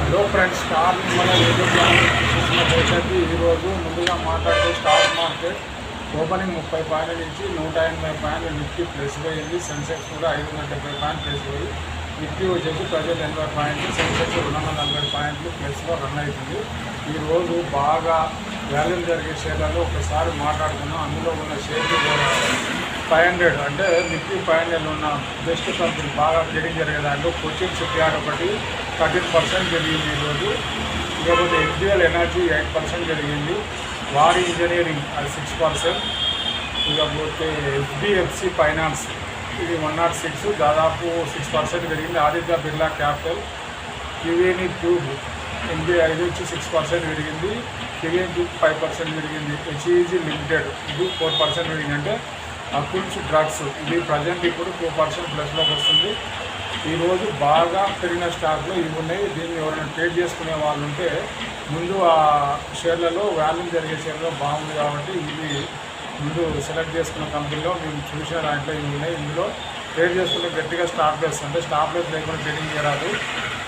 Hello friends, star మన YouTube channel చూసినట్లయితే ఈరోజు ముందుగా మాట్లాడితే స్టాక్ మార్కెట్ ఓపెనింగ్ 30 పాయింట్ల నుంచి 180 పాయింట్లు నిఫ్టీ ప్లస్ అయింది. సెన్సెక్స్ కూడా 570 పాయింట్లు ప్లస్ అయ్యి నిఫ్టీ వచ్చేసి 180 పాయింట్లు, సెన్సెక్స్ 240 పాయింట్లు ప్లస్లో రన్ అవుతుంది. ఈరోజు బాగా వాల్యూమ్ జరిగే షేర్లలో ఒకసారి మాట్లాడుకున్నాం. అందులో ఉన్న షేర్లు 500 అంటే నిఫ్టీ 500 ఉన్న బెస్ట్ కంపెనీ బాగా ట్రేడింగ్ జరిగే దాంట్లో కొచ్చిన్ షిప్యార్డ్ ఒకటి 13% జరిగింది ఈరోజు. ఇకపోతే హెచ్డిఎల్ ఎనర్జీ 8% జరిగింది. వారి ఇంజనీరింగ్ అది 6%. ఇకపోతే హెచ్డిఎఫ్సి ఫైనాన్స్ ఇది 106 దాదాపు 6% పెరిగింది. ఆదిత్య బిర్లా క్యాపిటల్ కివేని ట్యూబ్ 85 వచ్చి 6% పెరిగింది. కివేని ట్యూబ్ 5% పెరిగింది. హెచ్ఈజీ లిమిటెడ్ ఇది 4% పెరిగింది. అంటే అకుల్స్ డ్రగ్స్ ఇది ప్రజెంట్ ఇప్పుడు 2% ప్లస్లోకి వస్తుంది. ఈరోజు బాగా పెరిగిన స్టాక్లో ఇవి ఉన్నాయి. దీన్ని ఎవరైనా ట్రేడ్ చేసుకునే వాళ్ళు ఉంటే ముందు ఆ షేర్లలో వాల్యూమ్ జరిగే షేర్లో బాగుంది కాబట్టి ఇవి ముందు సెలెక్ట్ చేసుకున్న కంపెనీలో మేము చూసిన దాంట్లో ఇవి ఉన్నాయి. ఇందులో ట్రేడ్ చేసుకుంటే గట్టిగా స్టాప్ లెస్ అంటే స్టాప్ లెస్ లేకుండా ట్రేడింగ్ చేయరాదు.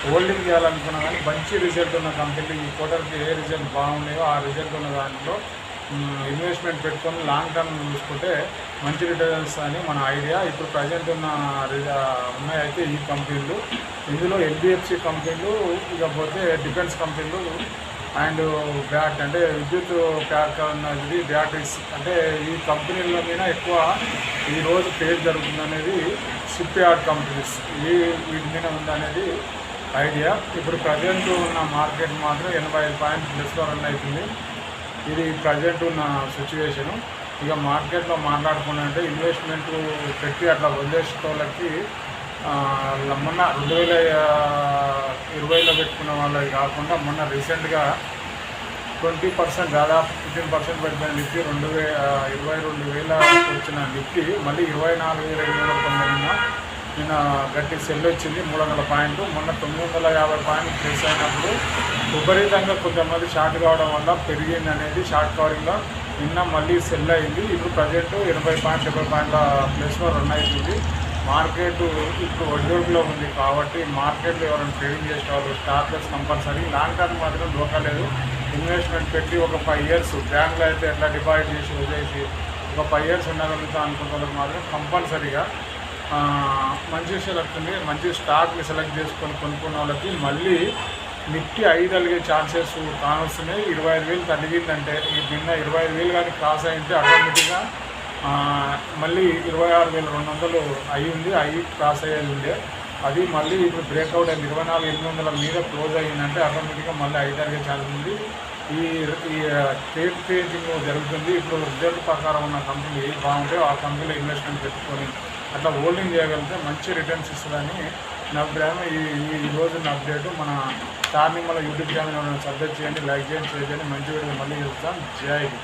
హోల్డింగ్ చేయాలనుకున్నా కానీ మంచి రిజల్ట్ ఉన్న కంపెనీలు ఈ క్వార్టర్కి ఏ రిజల్ట్ బాగున్నాయో ఆ రిజల్ట్ ఉన్న దాంట్లో ఇన్వెస్ట్మెంట్ పెట్టుకొని లాంగ్ టర్మ్ చూసుకుంటే మంచి రిటర్న్స్ అని మన ఐడియా. ఇప్పుడు ప్రజెంట్ ఉన్నాయైతే ఈ కంపెనీలు, ఇందులో ఎన్బిఎఫ్సి కంపెనీలు, ఇకపోతే డిఫెన్స్ కంపెనీలు అండ్ బ్యాట్ అంటే విద్యుత్ ప్యాక్ అన్నది బ్యాటరీస్ అంటే ఈ కంపెనీల మీద ఎక్కువ ఈరోజు ట్రేడ్ జరుగుతుంది అనేది షిప్ యార్డ్ కంపెనీస్ వీటి మీద ఉందనేది ఐడియా. ఇప్పుడు ప్రజెంట్ ఉన్న మార్కెట్ మాత్రం 85 పాయింట్స్ ప్లస్లో రన్ అవుతుంది. ఇది ప్రజెంట్ ఉన్న సిచ్యువేషను. ఇక మార్కెట్లో మాట్లాడుకున్నట్టే ఇన్వెస్ట్మెంట్ పెట్టి అట్లా వదిలేసుకోవాలకి మొన్న 2020లో పెట్టుకున్న వాళ్ళకి కాకుండా మొన్న రీసెంట్గా 20% దాదాపు 15% పెట్టిన నిఫ్టీ 22,000 వచ్చిన నిఫ్టీ మళ్ళీ 24,290 నిన్న గట్టి సెల్ వచ్చింది. 300 పాయింట్లు. మొన్న 950 పాయింట్లు ప్లేస్ అయినప్పుడు విపరీతంగా కొంతమంది షార్ట్ కావడం వల్ల పెరిగింది అనేది షార్ట్ కవరింగ్లో నిన్న మళ్ళీ సెల్ అయింది. ఇప్పుడు ప్రజెంట్ 80 పాయింట్ 70 పాయింట్ల ప్లేస్లో రన్ అవుతుంది. మార్కెట్ ఇప్పుడు ఒడిదుడుకులో ఉంది కాబట్టి మార్కెట్లో ఎవరైనా ట్రేడింగ్ చేసే వాళ్ళు stop less compulsory. Long term మాత్రం దోకలేదు. ఇన్వెస్ట్మెంట్ పెట్టి ఒక 5 years బ్యాంకులో అయితే ఎట్లా డిపాజిట్ చేసి వదిలేసి ఒక 5 years ఉండగలుగుతా అనుకున్న వాళ్ళకి మాత్రం కంపల్సరీగా మంచి సెలెక్ట్ ఉంది. మంచి స్టాక్ని సెలెక్ట్ చేసుకొని కొనుక్కున్న వాళ్ళకి మళ్ళీ నిఫ్టీ 5 అలిగే ఛాన్సెస్ కానొస్తున్నాయి. 25,000 తగ్గిందంటే నిన్న 25,000 కానీ క్రాస్ అయింటే ఆటోమేటిక్గా మళ్ళీ 26,200 అయ్యింది. క్రాస్ అయ్యేది ఉండే అది మళ్ళీ ఇప్పుడు బ్రేక్అవుట్ అయింది. 24,800 మీద క్లోజ్ అయ్యిందంటే ఆటోమేటిక్గా మళ్ళీ 5 అలిగే ఛాన్స్ ఉంది. ఈ ట్రేడ్ చేంజింగ్ జరుగుతుంది. ఇప్పుడు రిజల్ట్ ప్రకారం ఉన్న కంపెనీ ఏది బాగుంటాయో ఆ కంపెనీలో ఇన్వెస్ట్మెంట్ పెట్టుకొని అట్లా హోల్డింగ్ చేయగలిగితే మంచి రిటర్న్స్ ఇస్తుందని నా అభిప్రాయం. ఈ రోజు నా అప్డేట్ మన star Nimmala YouTube channel subscribe చేయండి, లైక్ చేయండి, షేర్ చేయండి. మంచి వీడియో మళ్ళీ చూస్తాం. జై హింద్.